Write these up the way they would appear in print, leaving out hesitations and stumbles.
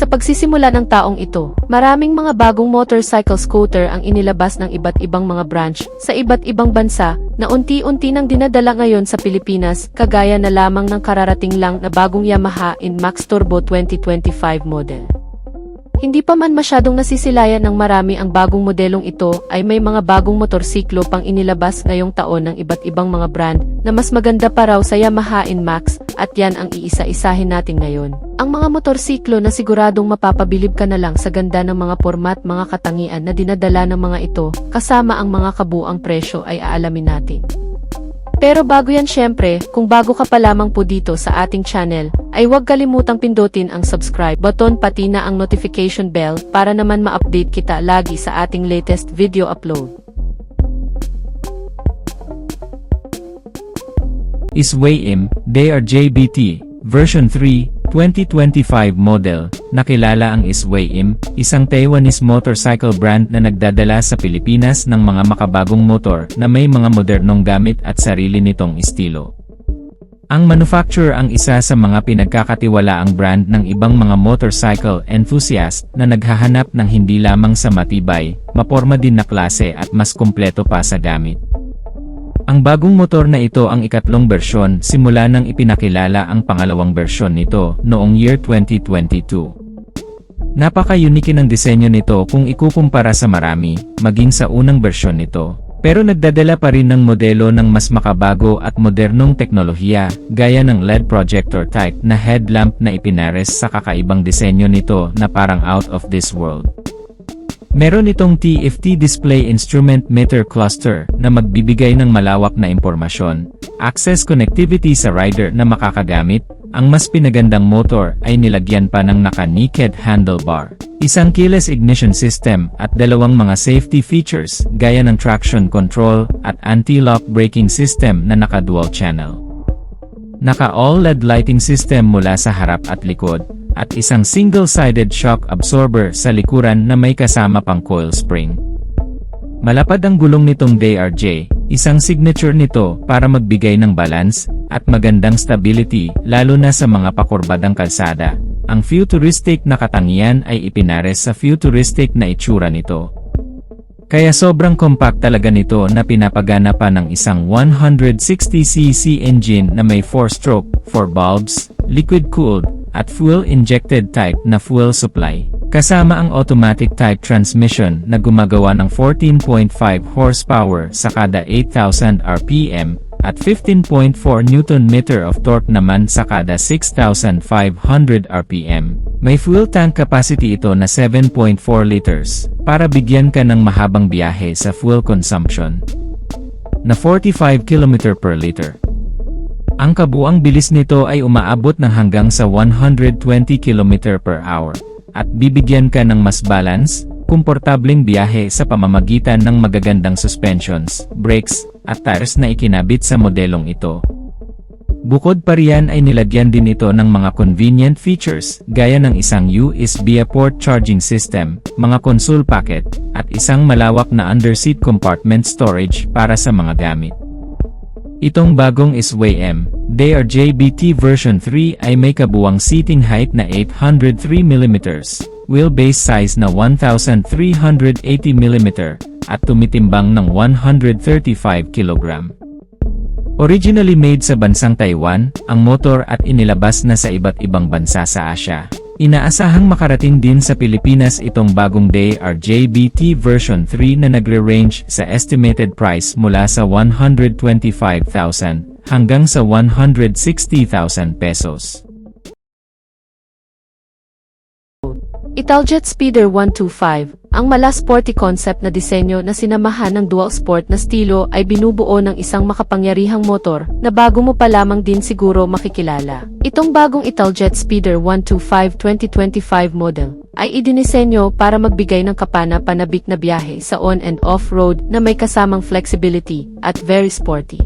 Sa pagsisimula ng taong ito, maraming mga bagong motorcycle scooter ang inilabas ng iba't ibang mga branch sa iba't ibang bansa na unti-unti nang dinadala ngayon sa Pilipinas, kagaya na lamang ng kararating lang na bagong Yamaha NMAX Turbo 2025 model. Hindi pa man masyadong nasisilayan ng marami ang bagong modelong ito, ay may mga bagong motorsiklo pang inilabas ngayong taon ng iba't ibang mga brand na mas maganda pa raw sa Yamaha NMAX, at yan ang iisa-isahin natin ngayon. Ang mga motorsiklo na siguradong mapapabilib ka na lang sa ganda ng mga format, mga katangian na dinadala ng mga ito, kasama ang mga kabuang presyo ay aalamin natin. Pero bago yan, syempre, kung bago ka pa lamang po dito sa ating channel, ay huwag kalimutang pindutin ang subscribe button pati na ang notification bell para naman ma-update kita lagi sa ating latest video upload. Isway-im, DRJBT, version 3, 2025 model. Nakilala ang Isway-im, isang Taiwanese motorcycle brand na nagdadala sa Pilipinas ng mga makabagong motor na may mga modernong gamit at sarili nitong estilo. Ang manufacturer ang isa sa mga pinagkakatiwalaang brand ng ibang mga motorcycle enthusiast na naghahanap ng hindi lamang sa matibay, maporma din na klase at mas kumpleto pa sa gamit. Ang bagong motor na ito ang ikatlong bersyon simula nang ipinakilala ang pangalawang bersyon nito noong year 2022. Napaka-unique ng disenyo nito kung ikukumpara sa marami, maging sa unang bersyon nito. Pero nagdadala pa rin ng modelo ng mas makabago at modernong teknolohiya, gaya ng LED projector type na headlamp na ipinares sa kakaibang disenyo nito na parang out of this world. Meron itong TFT display instrument meter cluster na magbibigay ng malawak na impormasyon, access connectivity sa rider na makakagamit. Ang mas pinagandang motor ay nilagyan pa ng naka-naked handlebar, isang keyless ignition system at dalawang mga safety features gaya ng traction control at anti-lock braking system na naka-dual channel. Naka-all-LED lighting system mula sa harap at likod, at isang single-sided shock absorber sa likuran na may kasama pang coil spring. Malapad ang gulong nitong DRJ, isang signature nito para magbigay ng balance at magandang stability lalo na sa mga pakurbadang kalsada. Ang futuristic na katangian ay ipinares sa futuristic na itsura nito. Kaya sobrang compact talaga nito na pinapagana pa ng isang 160cc engine na may 4-stroke, 4 bulbs, liquid-cooled, at fuel-injected type na fuel supply. Kasama ang automatic type transmission na gumagawa ng 14.5 horsepower sa kada 8,000 RPM at 15.4 Nm of torque naman sa kada 6,500 RPM. May fuel tank capacity ito na 7.4 liters para bigyan ka ng mahabang biyahe sa fuel consumption na 45 km per liter. Ang kabuang bilis nito ay umaabot ng hanggang sa 120 km per hour. At bibigyan ka ng mas balance, komportableng biyahe sa pamamagitan ng magagandang suspensions, brakes, at tires na ikinabit sa modelong ito. Bukod pa riyan ay nilagyan din ito ng mga convenient features, gaya ng isang USB port charging system, mga console packet, at isang malawak na underseat compartment storage para sa mga gamit. Itong bagong Isway-im, DRJBT version 3 ay may kabuwang seating height na 803mm, wheelbase size na 1,380mm, at tumitimbang ng 135 kg. Originally made sa bansang Taiwan, ang motor at inilabas na sa iba't ibang bansa sa Asia. Inaasahang makarating din sa Pilipinas itong bagong DRJBT version 3 na nagre-range sa estimated price mula sa 125,000 hanggang sa 160,000 pesos. Italjet Speeder 125, ang mala-sporty concept na disenyo na sinamahan ng dual sport na stilo ay binubuo ng isang makapangyarihang motor na bago mo pa lamang din siguro makikilala. Itong bagong Italjet Speeder 125 2025 model ay idinisenyo para magbigay ng kapana-panabik na biyahe sa on and off-road na may kasamang flexibility at very sporty.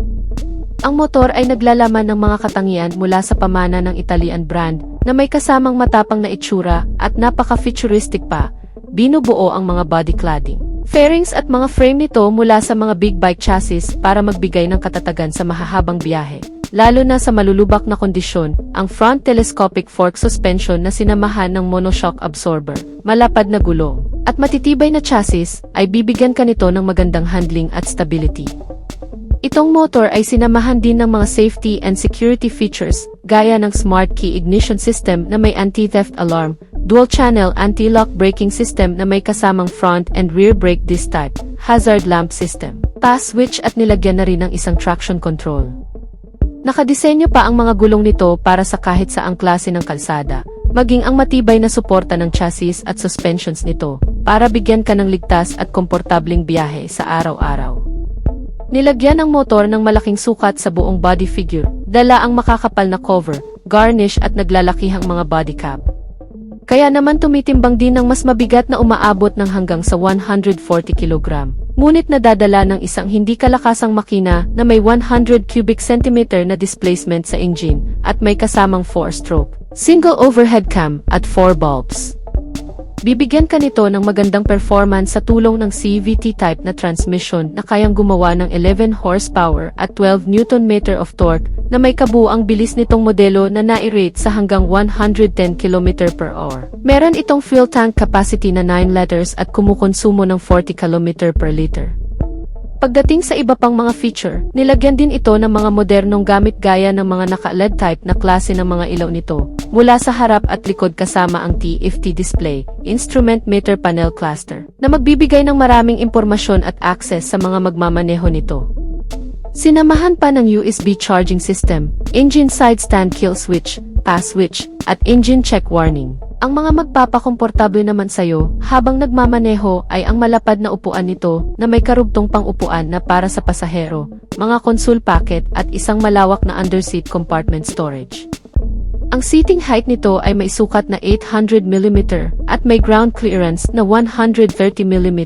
Ang motor ay naglalaman ng mga katangian mula sa pamana ng Italian brand na may kasamang matapang na itsura at napaka-futuristic pa. Binubuo ang mga body cladding, fairings at mga frame nito mula sa mga big bike chassis para magbigay ng katatagan sa mahahabang biyahe. lalo na sa malulubak na kondisyon. Ang front telescopic fork suspension na sinamahan ng monoshock absorber, malapad na gulong, at matitibay na chassis ay bibigyan ka nito ng magandang handling at stability. Itong motor ay sinamahan din ng mga safety and security features gaya ng smart key ignition system na may anti-theft alarm, dual-channel anti-lock braking system na may kasamang front and rear brake disc type, hazard lamp system, pass switch at nilagyan na rin ng isang traction control. Nakadisenyo pa ang mga gulong nito para sa kahit saang klase ng kalsada, maging ang matibay na suporta ng chassis at suspensions nito para bigyan ka ng ligtas at komportabling biyahe sa araw-araw. Nilagyan ng motor ng malaking sukat sa buong body figure, dala ang makakapal na cover, garnish at naglalakihang mga body cap. Kaya naman tumitimbang din ng mas mabigat na umaabot ng hanggang sa 140 kg. Ngunit nadadala ng isang hindi kalakasang makina na may 100 cubic centimeter na displacement sa engine at may kasamang 4-stroke, single overhead cam at 4 bulbs. Bibigyan ka nito ng magandang performance sa tulong ng CVT type na transmission na kayang gumawa ng 11 horsepower at 12 Nm of torque na may kabuuang bilis nitong modelo na nai-rate sa hanggang 110 km/h. Meron itong fuel tank capacity na 9 liters at kumukonsumo ng 40 km/liter. Pagdating sa iba pang mga feature, nilagyan din ito ng mga modernong gamit gaya ng mga naka-LED type na klase ng mga ilaw nito, mula sa harap at likod kasama ang TFT display, instrument meter panel cluster, na magbibigay ng maraming impormasyon at access sa mga magmamaneho nito. Sinamahan pa ng USB charging system, engine side stand kill switch, pass switch, at engine check warning. Ang mga magpapakomportable naman sa'yo habang nagmamaneho ay ang malapad na upuan nito na may karugtong pang-upuan na para sa pasahero, mga console pocket at isang malawak na underseat compartment storage. Ang seating height nito ay may sukat na 800 mm at may ground clearance na 130 mm.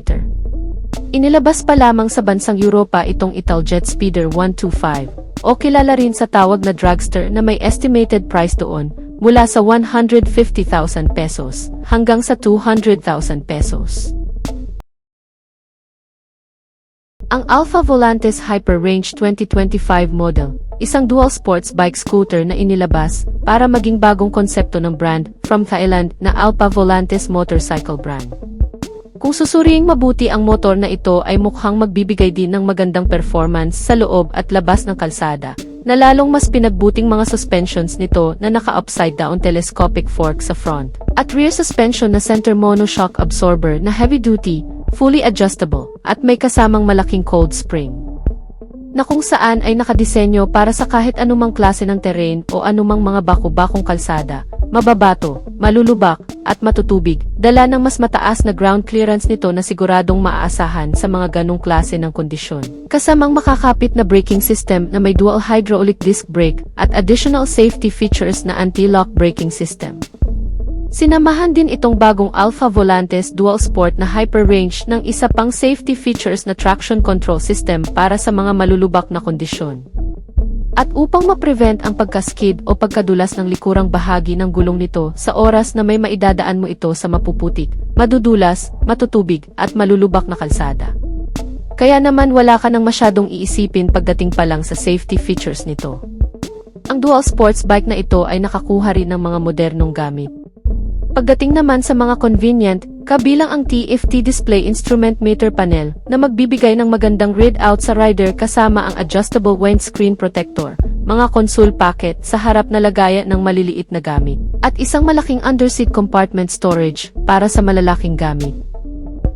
Inilabas pa lamang sa bansang Europa itong Italjet Speeder 125 o kilala rin sa tawag na dragster na may estimated price doon mula sa 150,000 pesos hanggang sa 200,000 pesos. Ang Alpha Volantes Hyper Range 2025 model, isang dual sports bike scooter na inilabas para maging bagong konsepto ng brand from Thailand na Alpha Volantes motorcycle brand. Kung susuriing mabuti ang motor na ito ay mukhang magbibigay din ng magandang performance sa loob at labas ng kalsada, na lalong mas pinagbuting mga suspensions nito na naka-upside down telescopic fork sa front, at rear suspension na center monoshock absorber na heavy-duty, fully adjustable, at may kasamang malaking cold spring, na kung saan ay nakadisenyo para sa kahit anumang klase ng terrain o anumang mga baku-bakong kalsada, mababato, malulubak, at matutubig, dala ng mas mataas na ground clearance nito na siguradong maaasahan sa mga ganong klase ng kondisyon. Kasamang makakapit na braking system na may dual hydraulic disc brake at additional safety features na anti-lock braking system. Sinamahan din itong bagong Alpha Volantes Dual Sport na Hyper Range ng isa pang safety features na traction control system para sa mga malulubak na kondisyon. At upang ma-prevent ang pagkaskid o pagkadulas ng likurang bahagi ng gulong nito sa oras na may maidadaan mo ito sa mapuputik, madudulas, matutubig, at malulubak na kalsada. Kaya naman wala ka nang masyadong iisipin pagdating pa lang sa safety features nito. Ang dual sports bike na ito ay nakakuha rin ng mga modernong gamit. Pagdating naman sa mga convenient, kabilang ang TFT display instrument meter panel na magbibigay ng magandang readout sa rider kasama ang adjustable windscreen protector, mga console pocket sa harap na lagayan ng maliliit na gamit, at isang malaking underseat compartment storage para sa malalaking gamit.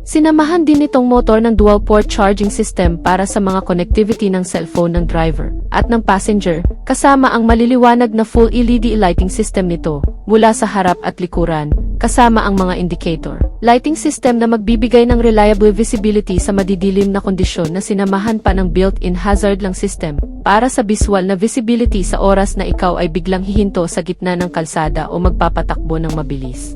Sinamahan din nitong motor ng dual-port charging system para sa mga connectivity ng cellphone ng driver at ng passenger, kasama ang maliliwanag na full LED lighting system nito mula sa harap at likuran, kasama ang mga indicator. Lighting system na magbibigay ng reliable visibility sa madidilim na kondisyon na sinamahan pa ng built-in hazard lang system para sa visual na visibility sa oras na ikaw ay biglang hihinto sa gitna ng kalsada o magpapatakbo ng mabilis.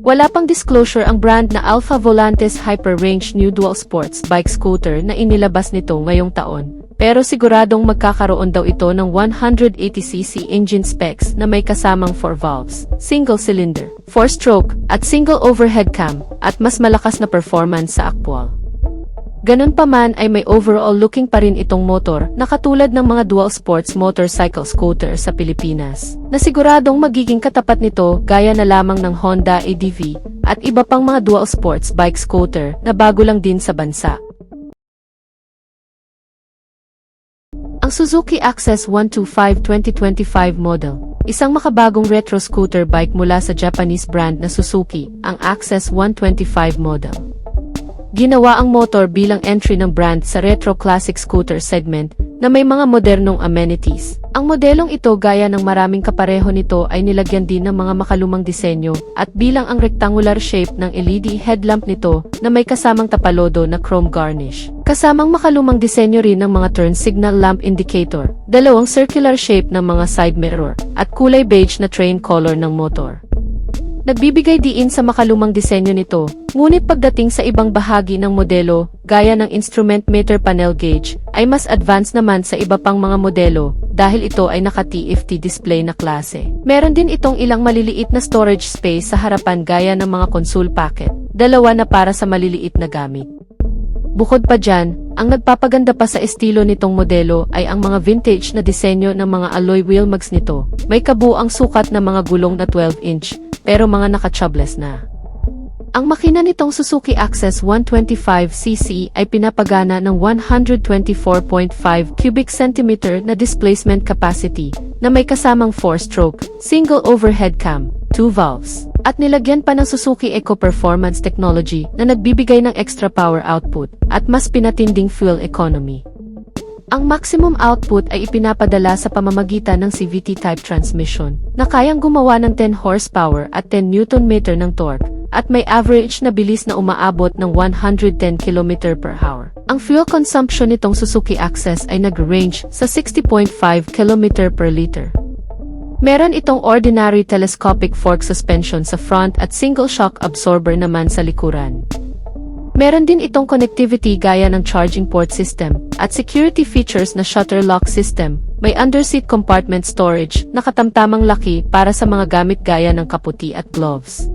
Wala pang disclosure ang brand na Alpha Volantes Hyper Range New Dual Sports Bike Scooter na inilabas nito ngayong taon, pero siguradong magkakaroon daw ito ng 180cc engine specs na may kasamang 4 valves, single cylinder, 4-stroke, at single overhead cam, at mas malakas na performance sa aktwal. Ganun pa man ay may overall looking pa rin itong motor na katulad ng mga dual sports motorcycle scooter sa Pilipinas, na siguradong magiging katapat nito gaya na lamang ng Honda ADV at iba pang mga dual sports bike scooter na bago lang din sa bansa. Ang Suzuki Access 125 2025 model, isang makabagong retro scooter bike mula sa Japanese brand na Suzuki, ang Access 125 model. Ginawa ang motor bilang entry ng brand sa retro classic scooter segment na may mga modernong amenities. Ang modelong ito gaya ng maraming kapareho nito ay nilagyan din ng mga makalumang disenyo at bilang ang rectangular shape ng LED headlamp nito na may kasamang tapalodo na chrome garnish. Kasamang makalumang disenyo rin ng mga turn signal lamp indicator, dalawang circular shape ng mga side mirror, at kulay beige na train color ng motor. Nagbibigay diin sa makalumang disenyo nito, ngunit pagdating sa ibang bahagi ng modelo, gaya ng instrument meter panel gauge, ay mas advanced naman sa iba pang mga modelo, dahil ito ay naka-TFT display na klase. Meron din itong ilang maliliit na storage space sa harapan gaya ng mga console pocket, dalawa na para sa maliliit na gamit. Bukod pa dyan, ang nagpapaganda pa sa estilo nitong modelo ay ang mga vintage na disenyo ng mga alloy wheel mags nito. May kabuang sukat na mga gulong na 12-inch, pero mga naka-tubeless na. Ang makina nitong Suzuki Access 125cc ay pinapagana ng 124.5 cubic centimeter na displacement capacity na may kasamang 4-stroke, single overhead cam, 2 valves, at nilagyan pa ng Suzuki Eco Performance Technology na nagbibigay ng extra power output at mas pinatinding fuel economy. Ang maximum output ay ipinapadala sa pamamagitan ng CVT-type transmission na kayang gumawa ng 10 horsepower at 10 Nm ng torque at may average na bilis na umaabot ng 110 km/h. Ang fuel consumption nitong Suzuki Access ay nag-range sa 60.5 km/L. Meron itong ordinary telescopic fork suspension sa front at single shock absorber naman sa likuran. Meron din itong connectivity gaya ng charging port system at security features na shutter lock system. May underseat compartment storage na katamtamang laki para sa mga gamit gaya ng kaputi at gloves.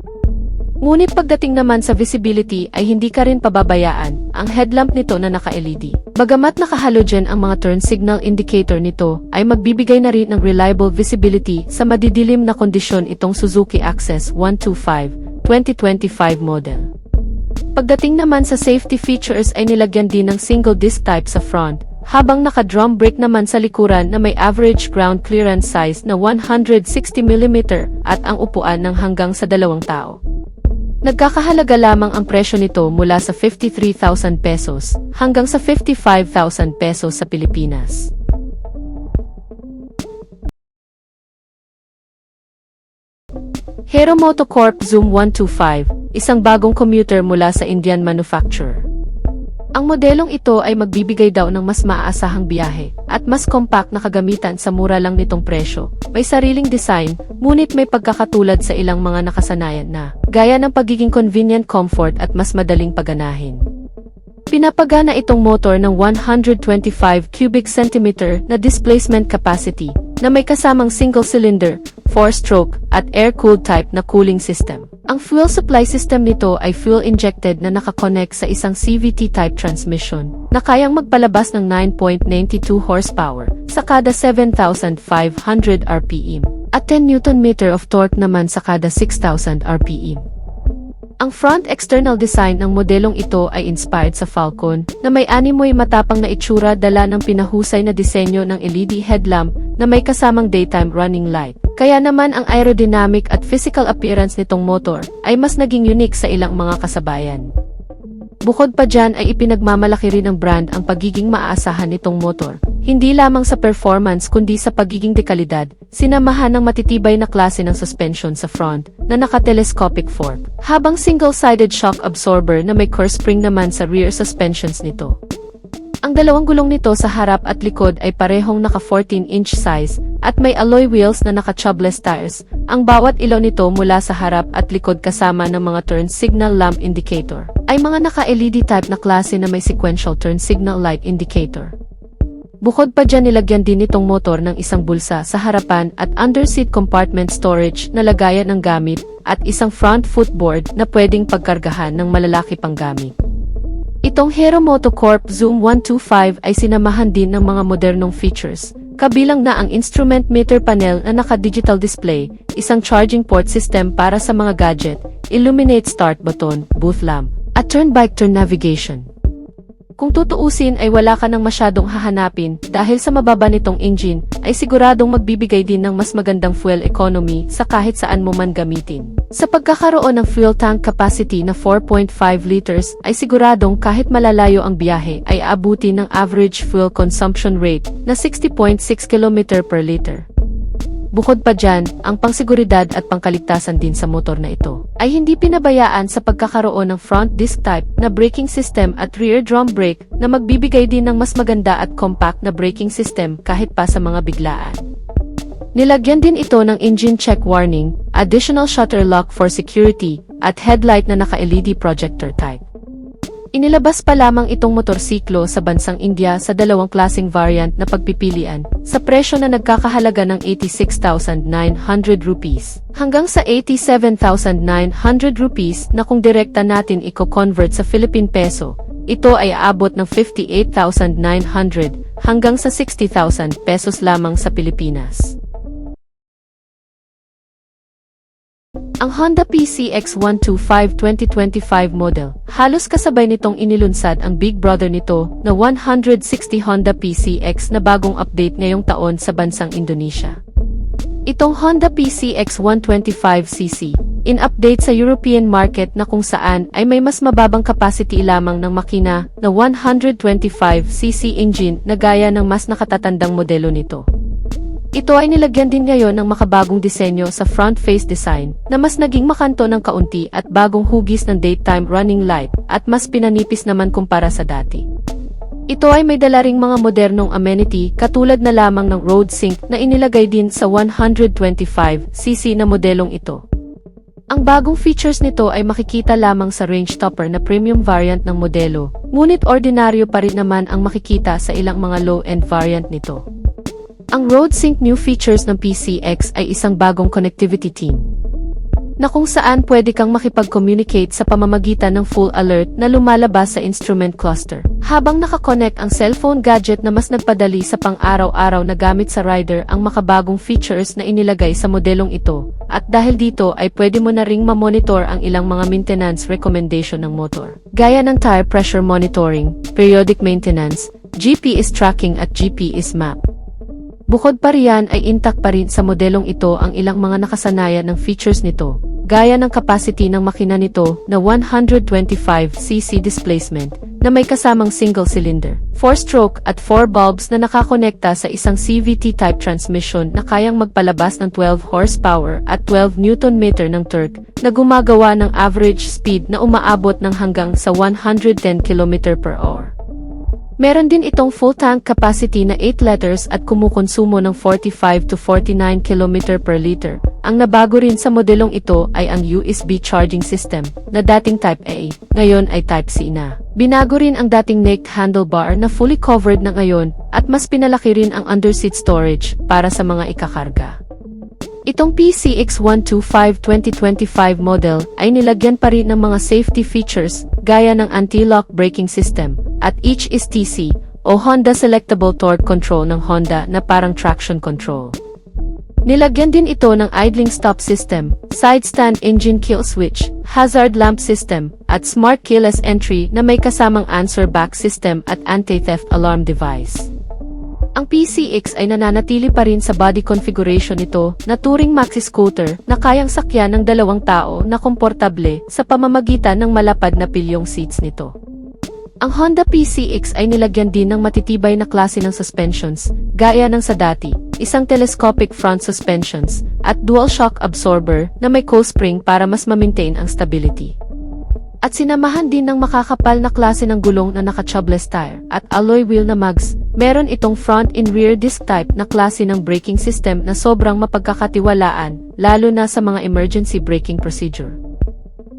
Ngunit pagdating naman sa visibility ay hindi ka rin pababayaan ang headlamp nito na naka-LED. Bagamat naka-halogen ang mga turn signal indicator nito ay magbibigay na rin ng reliable visibility sa madidilim na kondisyon itong Suzuki Access 125 2025 model. Pagdating naman sa safety features ay nilagyan din ng single disc type sa front, habang naka-drum brake naman sa likuran na may average ground clearance size na 160 mm at ang upuan ng hanggang sa 2 tao. Nagkakahalaga lamang ang presyo nito mula sa 53,000 pesos hanggang sa 55,000 pesos sa Pilipinas. Hero Motocorp Zoom 125, isang bagong commuter mula sa Indian manufacturer. Ang modelong ito ay magbibigay daw ng mas maaasahang biyahe at mas compact na kagamitan sa mura lang nitong presyo. May sariling design, ngunit may pagkakatulad sa ilang mga nakasanayan na, gaya ng pagiging convenient comfort at mas madaling paganahin. Pinapagana itong motor ng 125 cubic centimeter na displacement capacity na may kasamang single-cylinder, 4-stroke, at air-cooled type na cooling system. Ang fuel supply system nito ay fuel-injected na nakakonect sa isang CVT-type transmission na kayang magpalabas ng 9.92 horsepower sa kada 7,500 RPM at 10 Nm of torque naman sa kada 6,000 RPM. Ang front external design ng modelong ito ay inspired sa Falcon na may animoy matapang na itsura dala ng pinahusay na disenyo ng LED headlamp na may kasamang daytime running light. Kaya naman ang aerodynamic at physical appearance nitong motor ay mas naging unique sa ilang mga kasabayan. Bukod pa dyan ay ipinagmamalaki rin ng brand ang pagiging maaasahan nitong motor. Hindi lamang sa performance kundi sa pagiging dekalidad, sinamahan ng matitibay na klase ng suspension sa front na naka-telescopic fork, habang single-sided shock absorber na may core spring naman sa rear suspensions nito. Ang dalawang gulong nito sa harap at likod ay parehong naka 14-inch size at may alloy wheels na naka-tubeless tires. Ang bawat ilaw nito mula sa harap at likod kasama ng mga turn signal lamp indicator ay mga naka-LED type na klase na may sequential turn signal light indicator. Bukod pa dyan nilagyan din itong motor ng isang bulsa sa harapan at underseat compartment storage na lagayan ng gamit at isang front footboard na pwedeng pagkargahan ng malalaki pang gamit. Itong Hero Motocorp Zoom 125 ay sinamahan din ng mga modernong features, kabilang na ang instrument meter panel na naka-digital display, isang charging port system para sa mga gadget, illuminate start button, booth lamp, at turn-by-turn navigation. Kung tutuusin ay wala ka nang masyadong hahanapin dahil sa mababa nitong engine ay siguradong magbibigay din ng mas magandang fuel economy sa kahit saan mo man gamitin. Sa pagkakaroon ng fuel tank capacity na 4.5 liters ay siguradong kahit malalayo ang biyahe ay aabuti ng average fuel consumption rate na 60.6 km per liter. Bukod pa dyan, ang pangseguridad at pangkaligtasan din sa motor na ito ay hindi pinabayaan sa pagkakaroon ng front disc type na braking system at rear drum brake na magbibigay din ng mas maganda at compact na braking system kahit pa sa mga biglaan. Nilagyan din ito ng engine check warning, additional shutter lock for security, at headlight na naka-LED projector type. Inilabas pa lamang itong motorsiklo sa bansang India sa dalawang klaseng variant na pagpipilian, sa presyo na nagkakahalaga ng 86,900 rupees hanggang sa 87,900 rupees na kung direkta natin i-convert sa Philippine peso, ito ay aabot ng 58,900 hanggang sa 60,000 pesos lamang sa Pilipinas. Ang Honda PCX 125 2025 model, halos kasabay nitong inilunsad ang big brother nito na 160 Honda PCX na bagong update ngayong taon sa bansang Indonesia. Itong Honda PCX 125cc, in-update sa European market na kung saan ay may mas mababang capacity lamang ng makina na 125cc engine na gaya ng mas nakatatandang modelo nito. Ito ay nilagyan din ngayon ng makabagong disenyo sa front face design na mas naging makanto ng kaunti at bagong hugis ng daytime running light at mas pinanipis naman kumpara sa dati. Ito ay may dala ring mga modernong amenity katulad na lamang ng road sync na inilagay din sa 125cc na modelong ito. Ang bagong features nito ay makikita lamang sa range topper na premium variant ng modelo, ngunit ordinaryo pa rin naman ang makikita sa ilang mga low-end variant nito. Ang RoadSync new features ng PCX ay isang bagong connectivity team na kung saan pwede kang makipag-communicate sa pamamagitan ng full alert na lumalabas sa instrument cluster habang nakakonect ang cellphone gadget na mas nagpadali sa pang-araw-araw na gamit sa rider ang makabagong features na inilagay sa modelong ito at dahil dito ay pwede mo na ring mamonitor ang ilang mga maintenance recommendation ng motor gaya ng tire pressure monitoring, periodic maintenance, GPS tracking at GPS map. Bukod pa riyan ay intact pa rin sa modelong ito ang ilang mga nakasanayan ng features nito, gaya ng capacity ng makina nito na 125cc displacement na may kasamang single cylinder, 4-stroke at 4 bulbs na nakakonekta sa isang CVT-type transmission na kayang magpalabas ng 12 horsepower at 12 Nm ng torque na gumagawa ng average speed na umaabot ng hanggang sa 110 km/h. Meron din itong full tank capacity na 8 liters at kumukonsumo ng 45 to 49 km per liter. Ang nabago rin sa modelong ito ay ang USB charging system na dating Type A, ngayon ay Type C na. Binago rin ang dating naked handlebar na fully covered na ngayon at mas pinalaki rin ang underseat storage para sa mga ikakarga. Itong PCX 125 2025 model ay nilagyan pa rin ng mga safety features gaya ng anti-lock braking system at HSTC o Honda Selectable Torque Control ng Honda na parang traction control. Nilagyan din ito ng idling stop system, side stand engine kill switch, hazard lamp system, at smart keyless entry na may kasamang answer back system at anti-theft alarm device. Ang PCX ay nananatili pa rin sa body configuration nito na touring maxi scooter na kayang sakyan ng 2 tao na komportable sa pamamagitan ng malapad na pilyong seats nito. Ang Honda PCX ay nilagyan din ng matitibay na klase ng suspensions, gaya ng sa dati, isang telescopic front suspensions, at dual shock absorber na may co-spring para mas ma-maintain ang stability. At sinamahan din ng makakapal na klase ng gulong na naka-tubeless tire at alloy wheel na mags. Meron itong front and rear disc type na klase ng braking system na sobrang mapagkakatiwalaan, lalo na sa mga emergency braking procedure.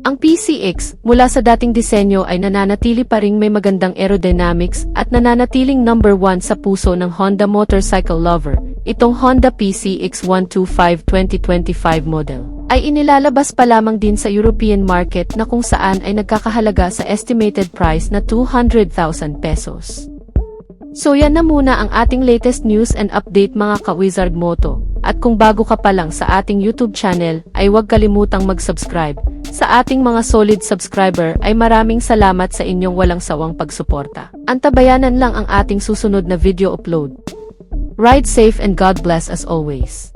Ang PCX, mula sa dating disenyo ay nananatili pa ring may magandang aerodynamics at nananatiling number 1 sa puso ng Honda motorcycle lover. Itong Honda PCX 125 2025 model ay inilalabas pa lamang din sa European market na kung saan ay nagkakahalaga sa estimated price na 200,000 pesos. So yan na muna ang ating latest news and update mga ka-Wizard Moto. At kung bago ka pa lang sa ating YouTube channel, ay huwag kalimutang mag-subscribe. Sa ating mga solid subscriber ay maraming salamat sa inyong walang sawang pagsuporta. Antabayanan lang ang ating susunod na video upload. Ride safe and God bless as always.